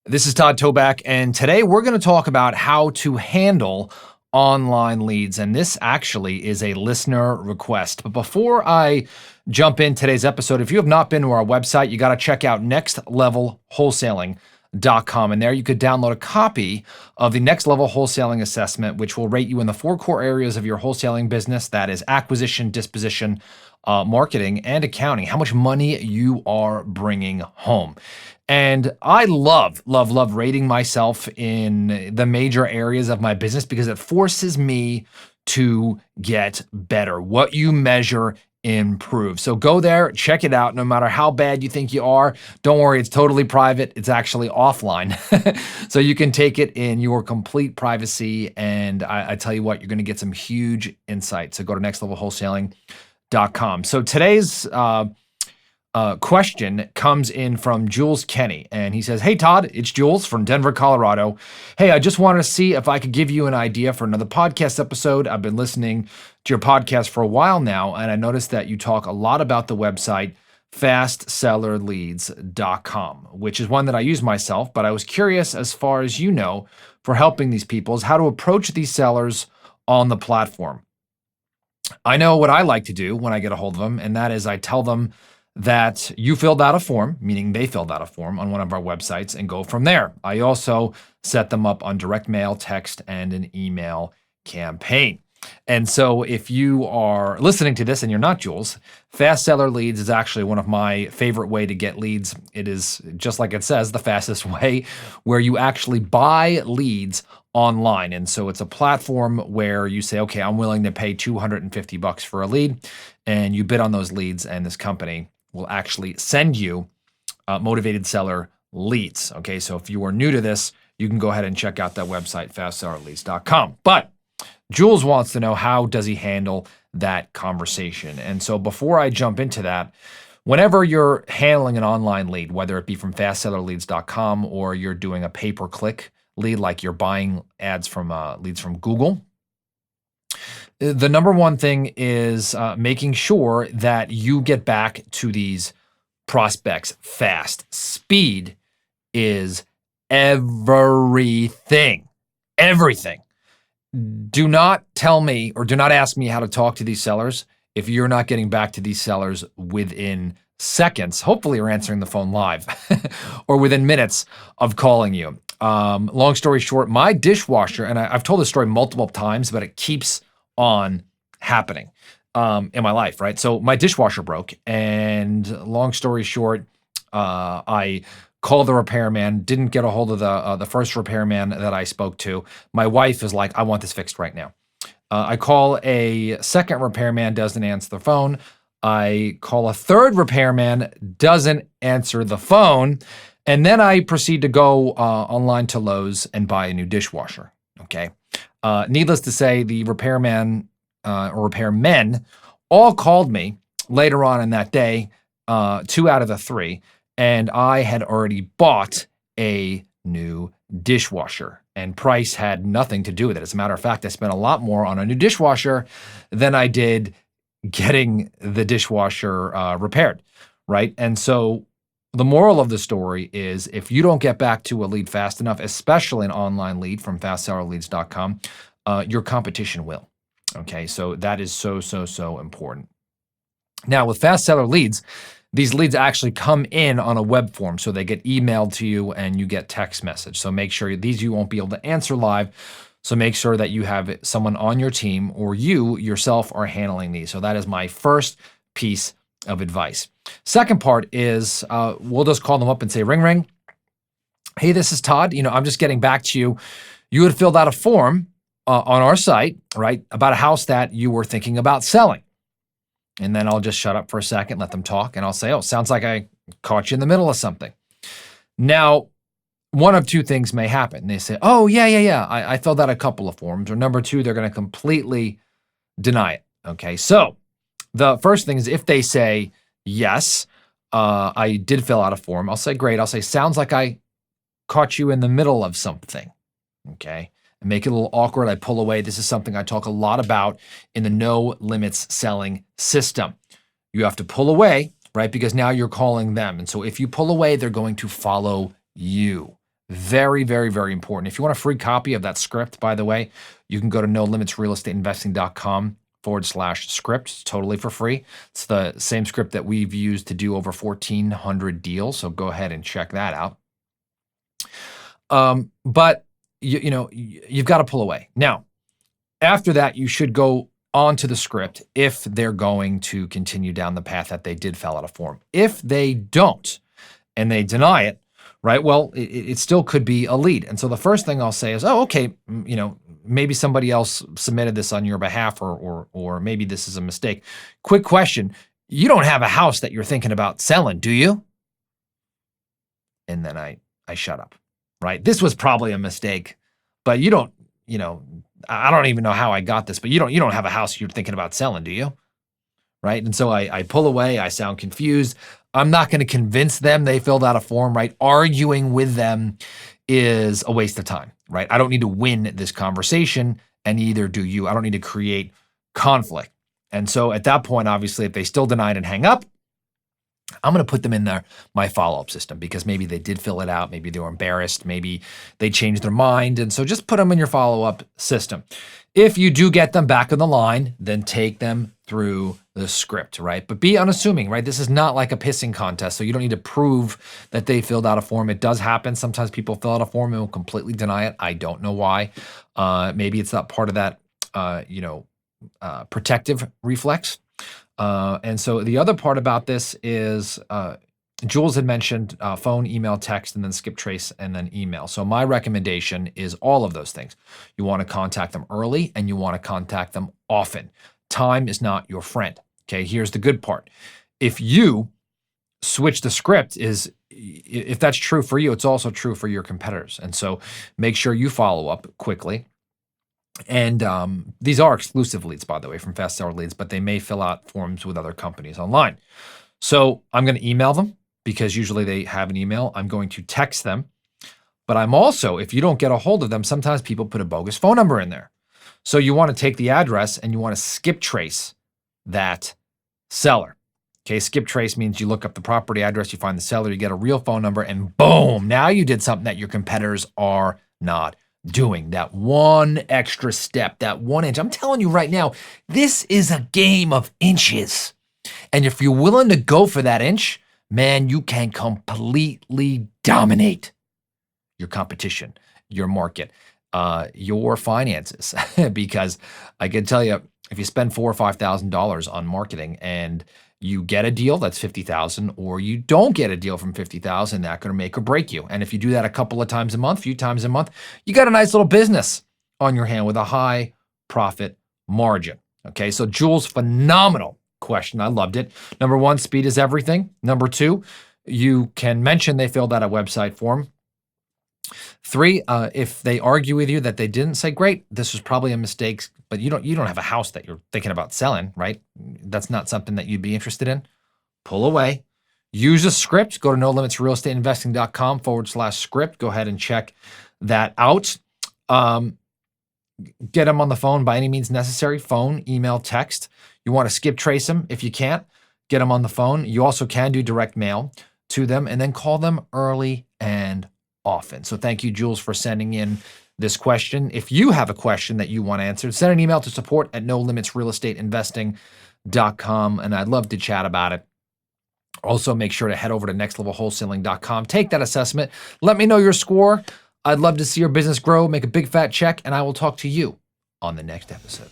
This is Todd Toback, and today we're going to talk about how to handle online leads. And this actually is a listener request. But before I jump in today's episode, if you have not been to our website, you got to check out nextlevelwholesaling.com. And there you could download a copy of the Next Level Wholesaling Assessment, which will rate you in the 4 core areas of your wholesaling business. That is acquisition, disposition, marketing, and accounting, how much money you are bringing home. And I love rating myself in the major areas of my business because it forces me to get better. What you measure improve. So go there, check it out. No matter how bad you think you are, don't worry, it's totally private. It's actually offline. So you can take it in your complete privacy. And I tell you what, you're going to get some huge insights. So go to nextlevelwholesaling.com. So today's question comes in from Jules Kenny, and he says, "Hey Todd, it's Jules from Denver, Colorado. Hey, I just wanted to see if I could give you an idea for another podcast episode. I've been listening to your podcast for a while now, and I noticed that you talk a lot about the website FastSellerLeads.com, which is one that I use myself, but I was curious, as far as you know, for helping these people, is how to approach these sellers on the platform. I know what I like to do when I get a hold of them, and that is I tell them that you filled out a form, meaning they filled out a form on one of our websites, and go from there. I also set them up on direct mail, text, and an email campaign. And so if you are listening to this and you're not Jules, Fast Seller Leads is actually one of my favorite way to get leads. It is, just like it says, the fastest way, where you actually buy leads online. And so it's a platform where you say, okay, I'm willing to pay $250 for a lead, and you bid on those leads, and this company will actually send you motivated seller leads. Okay, so if you are new to this, you can go ahead and check out that website, FastSellerLeads.com. But Jules wants to know, how does he handle that conversation? And so before I jump into that, whenever you're handling an online lead, whether it be from FastSellerLeads.com or you're doing a pay-per-click lead, like you're buying ads from leads from Google, the number one thing is making sure that you get back to these prospects fast. Speed is everything. Everything. Do not tell me, or do not ask me how to talk to these sellers if you're not getting back to these sellers within seconds. Hopefully you're answering the phone live or within minutes of calling you. Long story short, my dishwasher, and I've told this story multiple times, but it keeps on happening in my life, right? So my dishwasher broke, and long story short, I called the repairman, didn't get a hold of the first repairman that I spoke to. My wife is like, I want this fixed right now. I call a second repairman, doesn't answer the phone. I call a third repairman, doesn't answer the phone. And then I proceed to go online to Lowe's and buy a new dishwasher, okay? Needless to say, the repairman or repairmen all called me later on in that day, 2 out of the 3, and I had already bought a new dishwasher, and price had nothing to do with it. As a matter of fact, I spent a lot more on a new dishwasher than I did getting the dishwasher repaired, right? And so the moral of the story is, if you don't get back to a lead fast enough, especially an online lead from FastSellerLeads.com, your competition will. Okay, so that is so important. Now, with Fast Seller Leads, these leads actually come in on a web form, so they get emailed to you and you get text message. So make sure these you won't be able to answer live. So make sure that you have someone on your team, or you yourself are handling these. So that is my first piece of advice. Second part is we'll just call them up and say, ring, ring. Hey, this is Todd. I'm just getting back to you. You had filled out a form on our site, right, about a house that you were thinking about selling. And then I'll just shut up for a second, let them talk, and I'll say, oh, sounds like I caught you in the middle of something. Now, one of two things may happen. They say, oh, yeah, I filled out a couple of forms. Or number 2, they're going to completely deny it. Okay, so the first thing is, if they say, yes, I did fill out a form, I'll say, great. I'll say, sounds like I caught you in the middle of something. Okay, and make it a little awkward. I pull away. This is something I talk a lot about in the no limits selling system. You have to pull away, right? Because now you're calling them. And so if you pull away, they're going to follow you. Very, very, very important. If you want a free copy of that script, by the way, you can go to nolimitsrealestateinvesting.com/script. It's totally for free. It's the same script that we've used to do over 1,400 deals. So go ahead and check that out. But you've got to pull away. Now, after that, you should go onto the script if they're going to continue down the path that they did fill out a form. If they don't and they deny it, right? Well, it still could be a lead. And so the first thing I'll say is, oh, okay, maybe somebody else submitted this on your behalf, or maybe this is a mistake. Quick question. You don't have a house that you're thinking about selling, do you? And then I shut up, right? This was probably a mistake, but you don't, I don't even know how I got this, but you don't have a house you're thinking about selling, do you? Right? And so I pull away, I sound confused. I'm not going to convince them they filled out a form, right? Arguing with them is a waste of time, right? I don't need to win this conversation, and neither do you. I don't need to create conflict. And so at that point, obviously, if they still deny it and hang up, I'm going to put them in my follow-up system, because maybe they did fill it out. Maybe they were embarrassed. Maybe they changed their mind. And so just put them in your follow-up system. If you do get them back on the line, then take them through the script, right? But be unassuming, right? This is not like a pissing contest, so you don't need to prove that they filled out a form. It does happen. Sometimes people fill out a form and will completely deny it. I don't know why. Maybe it's not part of that, protective reflex. And so the other part about this is Jules had mentioned phone, email, text, and then skip trace, and then email. So my recommendation is all of those things. You want to contact them early, and you want to contact them often. Time is not your friend. Okay, here's the good part. If you switch the script, if that's true for you, it's also true for your competitors. And so make sure you follow up quickly. And these are exclusive leads, by the way, from FastSellerLeads, but they may fill out forms with other companies online. So I'm going to email them, because usually they have an email. I'm going to text them. But I'm also, if you don't get a hold of them, sometimes people put a bogus phone number in there. So you want to take the address and you want to skip trace that seller. Okay, skip trace means you look up the property address, you find the seller, you get a real phone number, and boom, now you did something that your competitors are not doing. That one extra step, that 1 inch. I'm telling you right now, this is a game of inches. And if you're willing to go for that inch, man, you can completely dominate your competition, your market, your finances. Because I can tell you, if you spend $4,000 or $5,000 on marketing and you get a deal, that's $50,000, or you don't get a deal from $50,000, that's going to make or break you. And if you do that a couple of times a month, few times a month, you got a nice little business on your hand with a high profit margin. Okay, so Jules, phenomenal question. I loved it. Number one, speed is everything. Number two, you can mention they filled out a website form. Three, if they argue with you that they didn't, say, great, this was probably a mistake, but you don't have a house that you're thinking about selling, right? That's not something that you'd be interested in. Pull away. Use a script. Go to nolimitsrealestateinvesting.com/script. Go ahead and check that out. Get them on the phone by any means necessary. Phone, email, text. You want to skip trace them if you can't. Get them on the phone. You also can do direct mail to them, and then call them early and often. So thank you, Jules, for sending in this question. If you have a question that you want answered, send an email to support@nolimitsrealestateinvesting.com, and I'd love to chat about it. Also, make sure to head over to nextlevelwholesaling.com. Take that assessment. Let me know your score. I'd love to see your business grow, make a big fat check, and I will talk to you on the next episode.